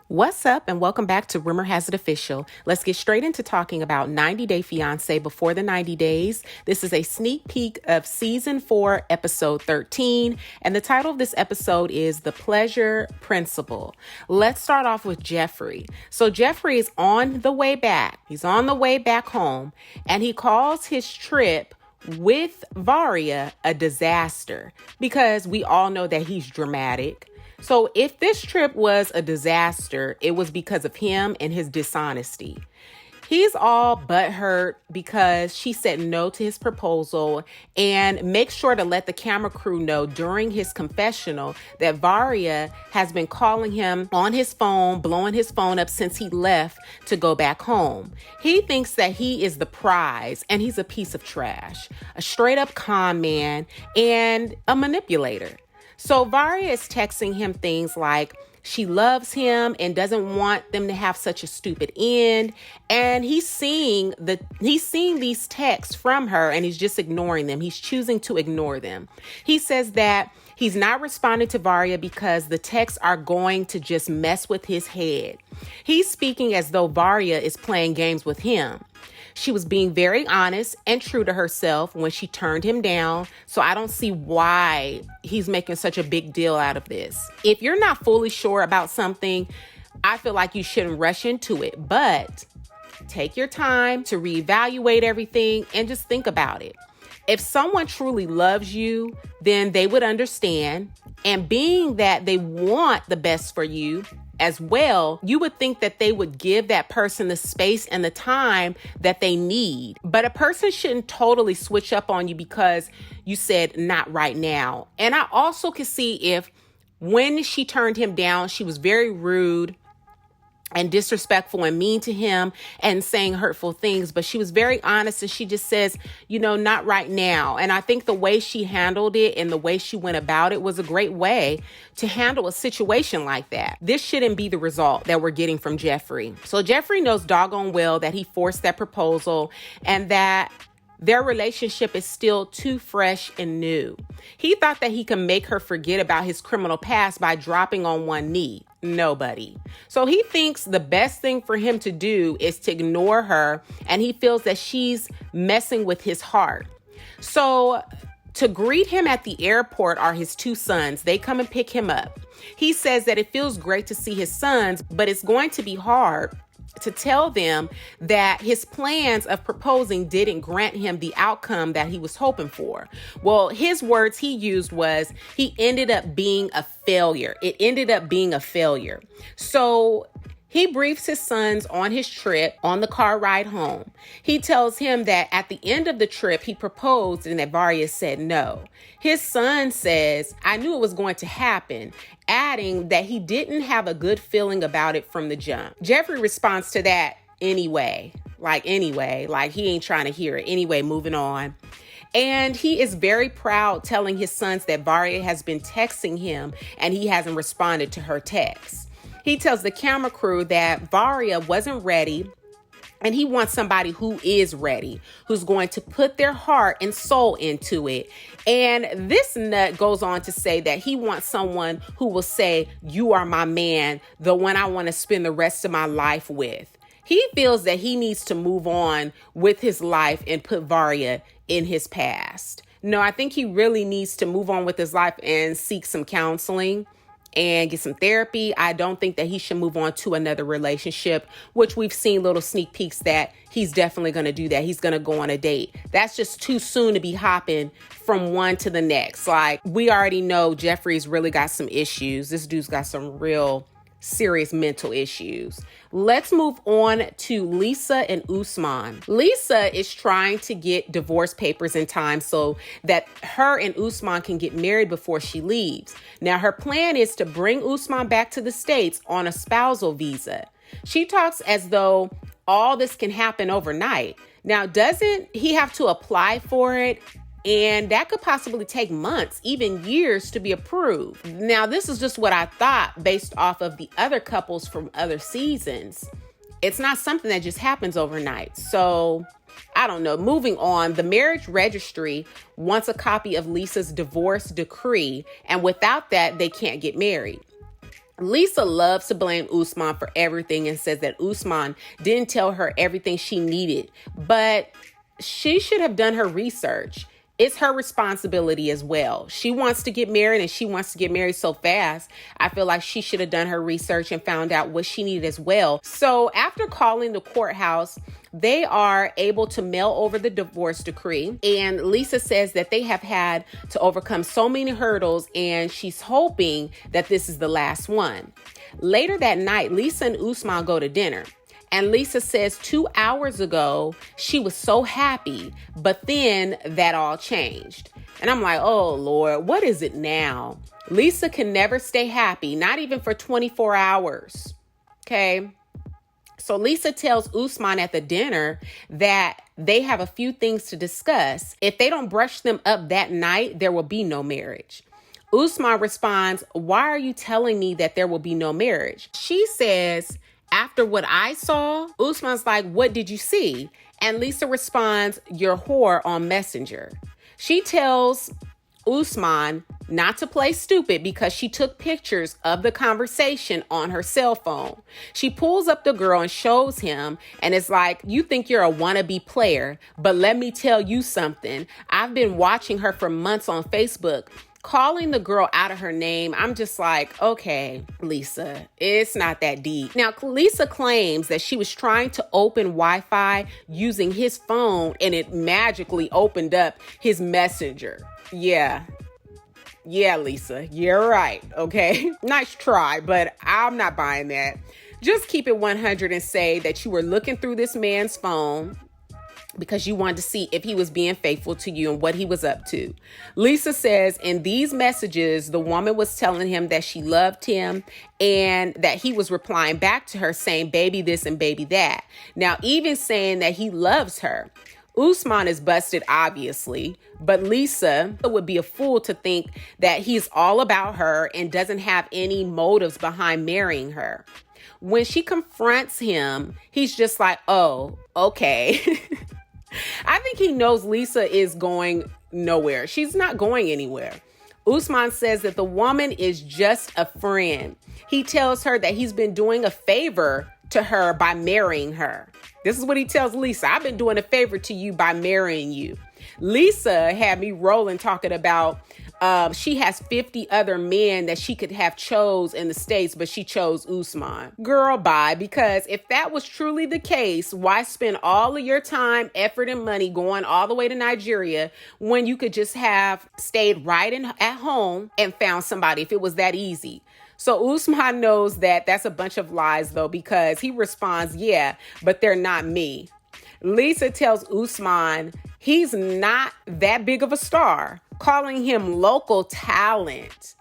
What's up, and welcome back to Rumor Has It Official. Let's get straight into talking about 90 Day Fiance Before the 90 Days. This is a sneak peek of Season 4, Episode 13, and the title of this episode is The Pleasure Principle. Let's start off with Geoffrey. So Geoffrey is on the way back. He's on the way back home, and he calls his trip with Varia a disaster because we all know that he's dramatic. So if this trip was a disaster, it was because of him and his dishonesty. He's all butthurt because she said no to his proposal and makes sure to let the camera crew know during his confessional that Varia has been calling him on his phone, blowing his phone up since he left to go back home. He thinks that he is the prize and he's a piece of trash, a straight up con man and a manipulator. So Varia is texting him things like she loves him and doesn't want them to have such a stupid end. And he's seeing these texts from her and he's just ignoring them. He's choosing to ignore them. He says that he's not responding to Varia because the texts are going to just mess with his head. He's speaking as though Varia is playing games with him. She was being very honest and true to herself when she turned him down. So I don't see why he's making such a big deal out of this. If you're not fully sure about something, I feel like you shouldn't rush into it. But take your time to reevaluate everything and just think about it. If someone truly loves you, then they would understand. And being that they want the best for you as well, you would think that they would give that person the space and the time that they need. But a person shouldn't totally switch up on you because you said not right now. And I also could see if when she turned him down, she was very rude and disrespectful and mean to him and saying hurtful things. But she was very honest and she just says, not right now. And I think the way she handled it and the way she went about it was a great way to handle a situation like that. This shouldn't be the result that we're getting from Geoffrey. So Geoffrey knows doggone well that he forced that proposal and that their relationship is still too fresh and new. He thought that he could make her forget about his criminal past by dropping on one knee. Nobody. So he thinks the best thing for him to do is to ignore her, and he feels that she's messing with his heart. So to greet him at the airport are his two sons. They come and pick him up. He says that it feels great to see his sons, but it's going to be hard to tell them that his plans of proposing didn't grant him the outcome that he was hoping for. Well, his words he used was he ended up being a failure. It ended up being a failure. So he briefs his sons on his trip on the car ride home. He tells him that at the end of the trip, he proposed and that Varia said no. His son says, I knew it was going to happen, adding that he didn't have a good feeling about it from the jump. Geoffrey responds to that anyway, like he ain't trying to hear it. Anyway, moving on. And he is very proud telling his sons that Varia has been texting him and he hasn't responded to her texts. He tells the camera crew that Varia wasn't ready and he wants somebody who is ready, who's going to put their heart and soul into it. And this nut goes on to say that he wants someone who will say, you are my man, the one I want to spend the rest of my life with. He feels that he needs to move on with his life and put Varia in his past. No, I think he really needs to move on with his life and seek some counseling and get some therapy. I don't think that he should move on to another relationship, which we've seen little sneak peeks that he's definitely going to do that. He's going to go on a date. That's just too soon to be hopping from one to the next. Like, we already know Geoffrey's really got some issues. This dude's got some real serious mental issues. Let's move on to Lisa and Usman. Lisa is trying to get divorce papers in time so that her and Usman can get married before she leaves. Now, her plan is to bring Usman back to the States on a spousal visa. She talks as though all this can happen overnight. Now, doesn't he have to apply for it? And that could possibly take months, even years to be approved. Now, this is just what I thought based off of the other couples from other seasons. It's not something that just happens overnight. So I don't know. Moving on, the marriage registry wants a copy of Lisa's divorce decree. And without that, they can't get married. Lisa loves to blame Usman for everything and says that Usman didn't tell her everything she needed, but she should have done her research. It's her responsibility as well. She wants to get married and she wants to get married so fast. I feel like she should have done her research and found out what she needed as well. So after calling the courthouse, they are able to mail over the divorce decree. And Lisa says that they have had to overcome so many hurdles and she's hoping that this is the last one. Later that night, Lisa and Usman go to dinner. And Lisa says 2 hours ago, she was so happy, but then that all changed. And I'm like, oh, Lord, what is it now? Lisa can never stay happy, not even for 24 hours. Okay. So Lisa tells Usman at the dinner that they have a few things to discuss. If they don't brush them up that night, there will be no marriage. Usman responds, why are you telling me that there will be no marriage? She says, after what I saw, Usman's like, what did you see? And Lisa responds, your whore on Messenger. She tells Usman not to play stupid because she took pictures of the conversation on her cell phone. She pulls up the girl and shows him and is like, you think you're a wannabe player, but let me tell you something. I've been watching her for months on Facebook. Calling the girl out of her name, I'm just like, okay, Lisa, it's not that deep. Now, Lisa claims that she was trying to open Wi-Fi using his phone and it magically opened up his messenger. Yeah, Lisa, you're right, okay? Nice try, but I'm not buying that. Just keep it 100 and say that you were looking through this man's phone because you wanted to see if he was being faithful to you and what he was up to. Lisa says in these messages, the woman was telling him that she loved him and that he was replying back to her saying, baby this and baby that. Now, even saying that he loves her. Usman is busted, obviously, but Lisa would be a fool to think that he's all about her and doesn't have any motives behind marrying her. When she confronts him, he's just like, oh, okay. I think he knows Lisa is going nowhere. She's not going anywhere. Usman says that the woman is just a friend. He tells her that he's been doing a favor to her by marrying her. This is what he tells Lisa. I've been doing a favor to you by marrying you. Lisa had me rolling talking about she has 50 other men that she could have chose in the States, but she chose Usman. Girl, bye. Because if that was truly the case, why spend all of your time, effort, and money going all the way to Nigeria when you could just have stayed right at home and found somebody if it was that easy? So Usman knows that that's a bunch of lies, though, because he responds, yeah, but they're not me. Lisa tells Usman he's not that big of a star, calling him local talent.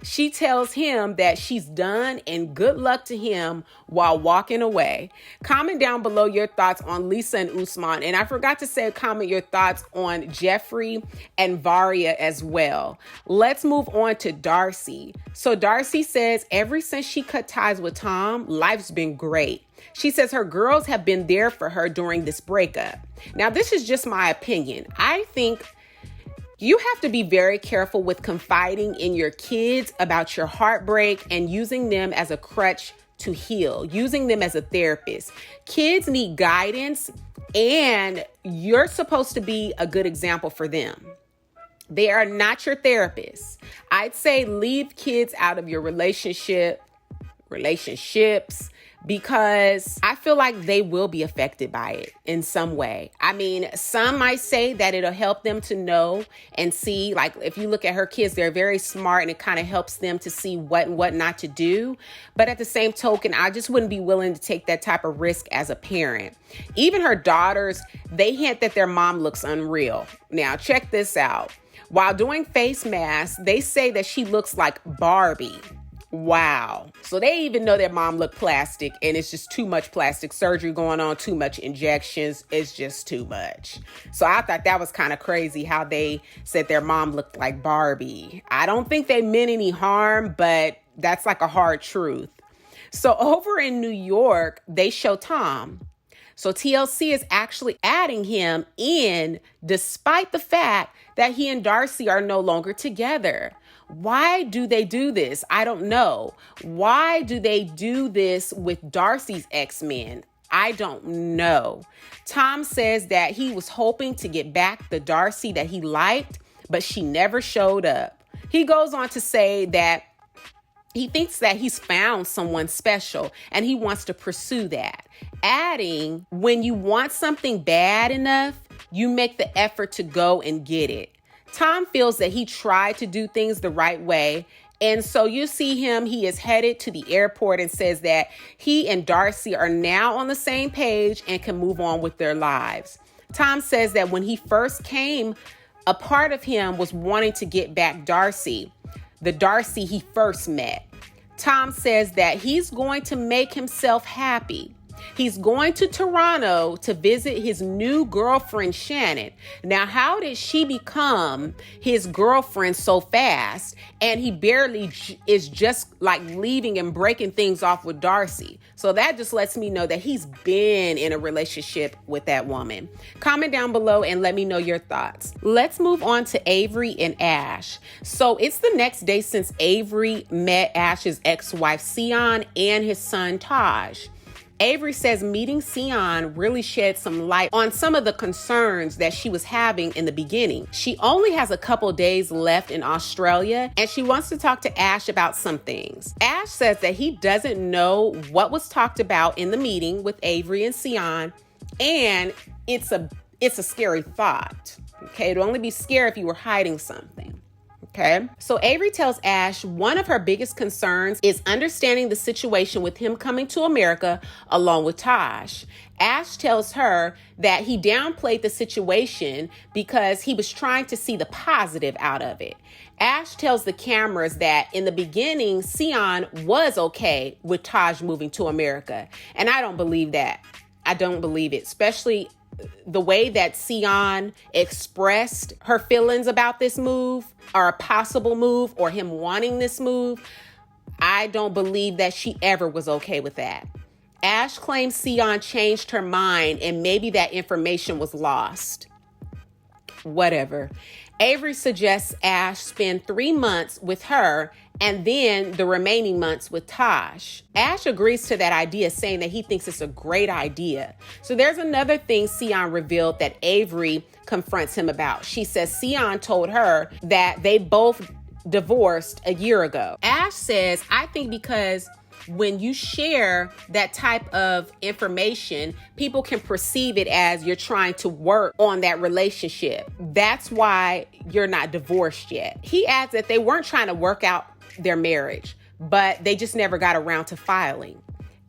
She tells him that she's done and good luck to him while walking away. Comment down below your thoughts on Lisa and Usman. And I forgot to say, comment your thoughts on Geoffrey and Varia as well. Let's move on to Darcey. So Darcey says ever since she cut ties with Tom, life's been great. She says her girls have been there for her during this breakup. Now, this is just my opinion. I think you have to be very careful with confiding in your kids about your heartbreak and using them as a crutch to heal, using them as a therapist. Kids need guidance, and you're supposed to be a good example for them. They are not your therapists. I'd say leave kids out of your relationships, because I feel like they will be affected by it in some way. I mean, some might say that it'll help them to know and see, like if you look at her kids, they're very smart and it kind of helps them to see what and what not to do. But at the same token, I just wouldn't be willing to take that type of risk as a parent. Even her daughters, they hint that their mom looks unreal. Now, check this out. While doing face masks, they say that she looks like Barbie. Wow. So they even know their mom looked plastic, and it's just too much plastic surgery going on, too much injections. It's just too much. So I thought that was kind of crazy how they said their mom looked like Barbie. I don't think they meant any harm, but that's like a hard truth. So over in New York, they show Tom. So TLC is actually adding him in despite the fact that he and Darcey are no longer together. Why do they do this? I don't know. Why do they do this with Darcey's ex-men? I don't know. Tom says that he was hoping to get back the Darcey that he liked, but she never showed up. He goes on to say that he thinks that he's found someone special and he wants to pursue that. Adding, when you want something bad enough, you make the effort to go and get it. Tom feels that he tried to do things the right way. And so you see him, he is headed to the airport and says that he and Darcey are now on the same page and can move on with their lives. Tom says that when he first came, a part of him was wanting to get back Darcey, the Darcey he first met. Tom says that he's going to make himself happy. He's going to Toronto to visit his new girlfriend, Shannon. Now, how did she become his girlfriend so fast? And he barely is just like leaving and breaking things off with Darcey. So that just lets me know that he's been in a relationship with that woman. Comment down below and let me know your thoughts. Let's move on to Avery and Ash. So it's the next day since Avery met Ash's ex-wife, Sion, and his son, Taj. Avery says meeting Sion really shed some light on some of the concerns that she was having in the beginning. She only has a couple days left in Australia and she wants to talk to Ash about some things. Ash says that he doesn't know what was talked about in the meeting with Avery and Sion, and it's a scary thought. Okay, it'd only be scary if you were hiding something. Okay, so Avery tells Ash one of her biggest concerns is understanding the situation with him coming to America along with Taj. Ash tells her that he downplayed the situation because he was trying to see the positive out of it. Ash tells the cameras that in the beginning, Sion was okay with Taj moving to America. And I don't believe that. I don't believe it, especially the way that Sion expressed her feelings about this move or a possible move or him wanting this move. I don't believe that she ever was okay with that. Ash claims Sion changed her mind and maybe that information was lost. Whatever. Avery suggests Ash spend 3 months with her and then the remaining months with Taj. Ash agrees to that idea, saying that he thinks it's a great idea. So there's another thing Sion revealed that Avery confronts him about. She says Sion told her that they both divorced a year ago. Ash says, I think because when you share that type of information, people can perceive it as you're trying to work on that relationship. That's why you're not divorced yet. He adds that they weren't trying to work out their marriage, but they just never got around to filing.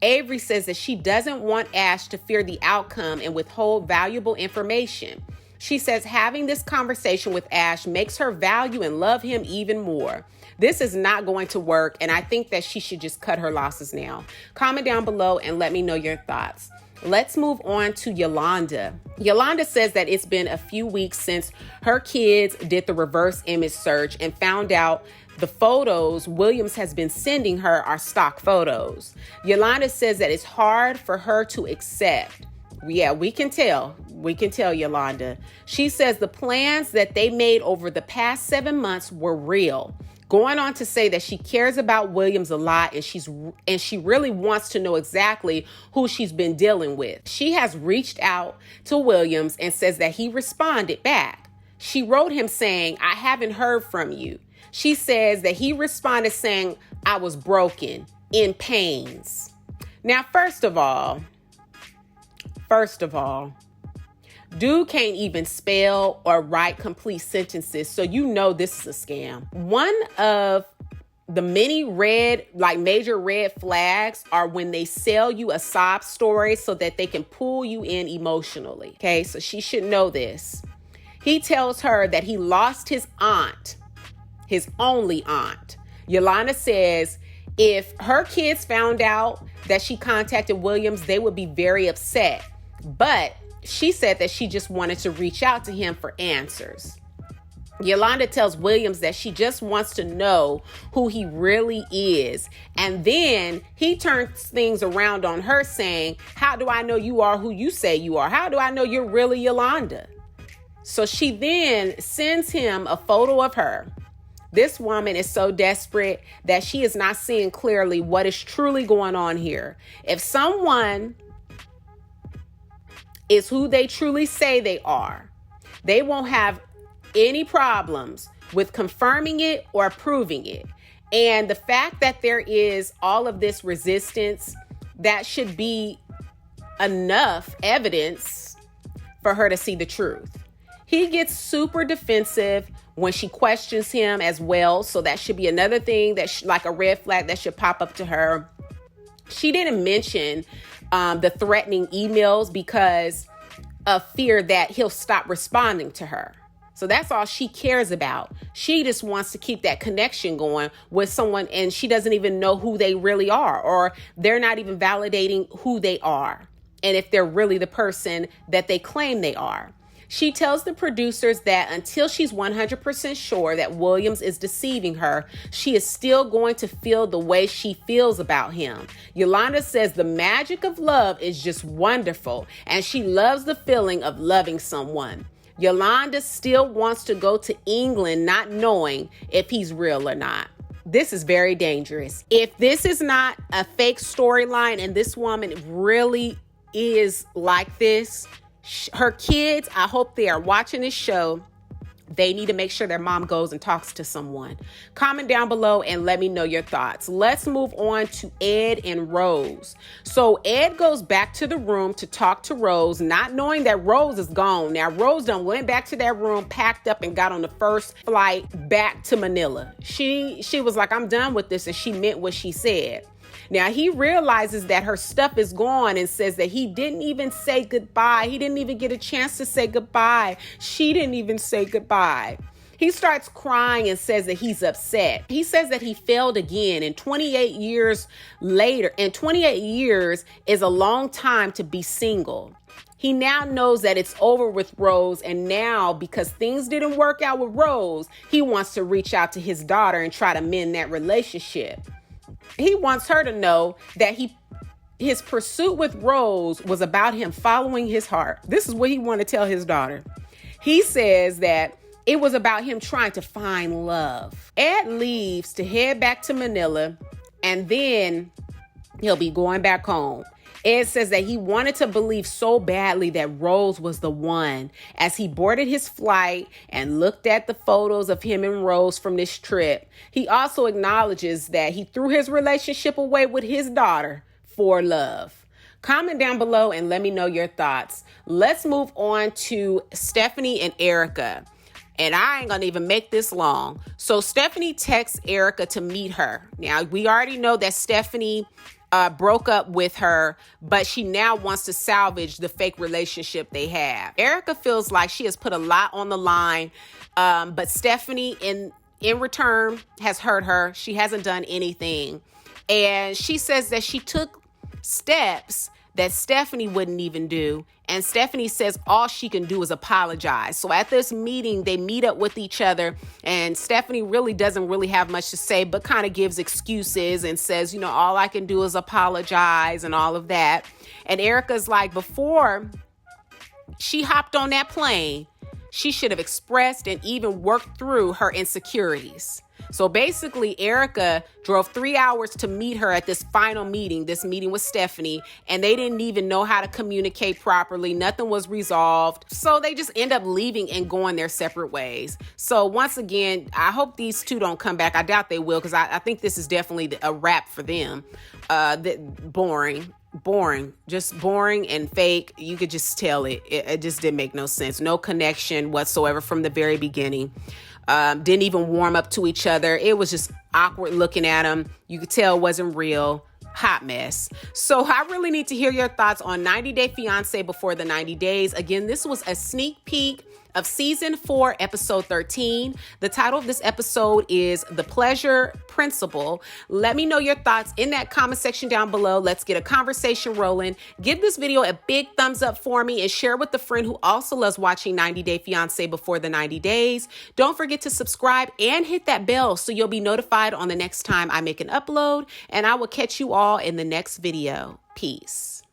Avery says that she doesn't want Ash to fear the outcome and withhold valuable information. She says having this conversation with Ash makes her value and love him even more. This is not going to work, and I think that she should just cut her losses now. Comment down below and let me know your thoughts. Let's move on to Yolanda. Yolanda says that it's been a few weeks since her kids did the reverse image search and found out the photos Williams has been sending her are stock photos. Yolanda says that it's hard for her to accept. Yeah, we can tell. We can tell, Yolanda. She says the plans that they made over the past 7 months were real. Going on to say that she cares about Williams a lot and she really wants to know exactly who she's been dealing with. She has reached out to Williams and says that he responded back. She wrote him saying, I haven't heard from you. She says that he responded saying, I was broken, in pains. Now, first of all, dude can't even spell or write complete sentences, so you know this is a scam. One of the many major red flags are when they sell you a sob story so that they can pull you in emotionally. Okay, so she should know this. He tells her that he lost his aunt, his only aunt. Yolanda says if her kids found out that she contacted Williams, they would be very upset. But she said that she just wanted to reach out to him for answers. Yolanda tells Williams that she just wants to know who he really is. And then he turns things around on her saying, how do I know you are who you say you are? How do I know you're really Yolanda? So she then sends him a photo of her This woman is so desperate that she is not seeing clearly what is truly going on here. If someone is who they truly say they are, they won't have any problems with confirming it or proving it. And the fact that there is all of this resistance, that should be enough evidence for her to see the truth. He gets super defensive when she questions him as well. So that should be another thing that like a red flag that should pop up to her. She didn't mention the threatening emails because of fear that he'll stop responding to her. So that's all she cares about. She just wants to keep that connection going with someone, and she doesn't even know who they really are, or they're not even validating who they are and if they're really the person that they claim they are. She tells the producers that until she's 100% sure that Williams is deceiving her, she is still going to feel the way she feels about him. Yolanda says the magic of love is just wonderful, and she loves the feeling of loving someone. Yolanda still wants to go to England not knowing if he's real or not. This is very dangerous. If this is not a fake storyline and this woman really is like this, her kids, I hope they are watching this show. They need to make sure their mom goes and talks to someone. Comment down below and let me know your thoughts. Let's move on to Ed and Rose. So Ed goes back to the room to talk to Rose, not knowing that Rose is gone. Now, Rose done went back to that room, packed up, and got on the first flight back to Manila. She was like, I'm done with this, and she meant what she said. Now, he realizes that her stuff is gone and says that he didn't even say goodbye. He didn't even get a chance to say goodbye. She didn't even say goodbye. He starts crying and says that he's upset. He says that he failed again, and 28 years later, and 28 years is a long time to be single. He now knows that it's over with Rose, and now, because things didn't work out with Rose, he wants to reach out to his daughter and try to mend that relationship. He wants her to know that his pursuit with Rose was about him following his heart. This is what he wanted to tell his daughter. He says that it was about him trying to find love. Ed leaves to head back to Manila, and then he'll be going back home. Ed says that he wanted to believe so badly that Rose was the one as he boarded his flight and looked at the photos of him and Rose from this trip. He also acknowledges that he threw his relationship away with his daughter for love. Comment down below and let me know your thoughts. Let's move on to Stephanie and Erika. And I ain't gonna even make this long. So Stephanie texts Erika to meet her. Now, we already know that Stephanie broke up with her, but she now wants to salvage the fake relationship they have. Erika feels like she has put a lot on the line, but Stephanie in return has hurt her. She hasn't done anything. And she says that she took steps that Stephanie wouldn't even do. And Stephanie says all she can do is apologize. So at this meeting, they meet up with each other, and Stephanie really doesn't really have much to say, but kind of gives excuses and says, all I can do is apologize and all of that. And Erika's like, before she hopped on that plane, she should have expressed and even worked through her insecurities. So basically, Erika drove 3 hours to meet her at this final meeting, this meeting with Stephanie, and they didn't even know how to communicate properly. Nothing was resolved. So they just end up leaving and going their separate ways. So once again, I hope these two don't come back. I doubt they will, because I think this is definitely a wrap for them. Boring, just boring and fake. You could just tell it just didn't make no sense. No connection whatsoever from the very beginning. Didn't even warm up to each other. It was just awkward looking at them. You could tell it wasn't real. Hot mess. So I really need to hear your thoughts on 90 Day Fiance Before the 90 Days. Again, this was a sneak peek of season 4, episode 13. The title of this episode is The Pleasure Principle. Let me know your thoughts in that comment section down below. Let's get a conversation rolling. Give this video a big thumbs up for me and share with a friend who also loves watching 90 Day Fiance Before the 90 Days. Don't forget to subscribe and hit that bell so you'll be notified on the next time I make an upload, and I will catch you all in the next video. Peace.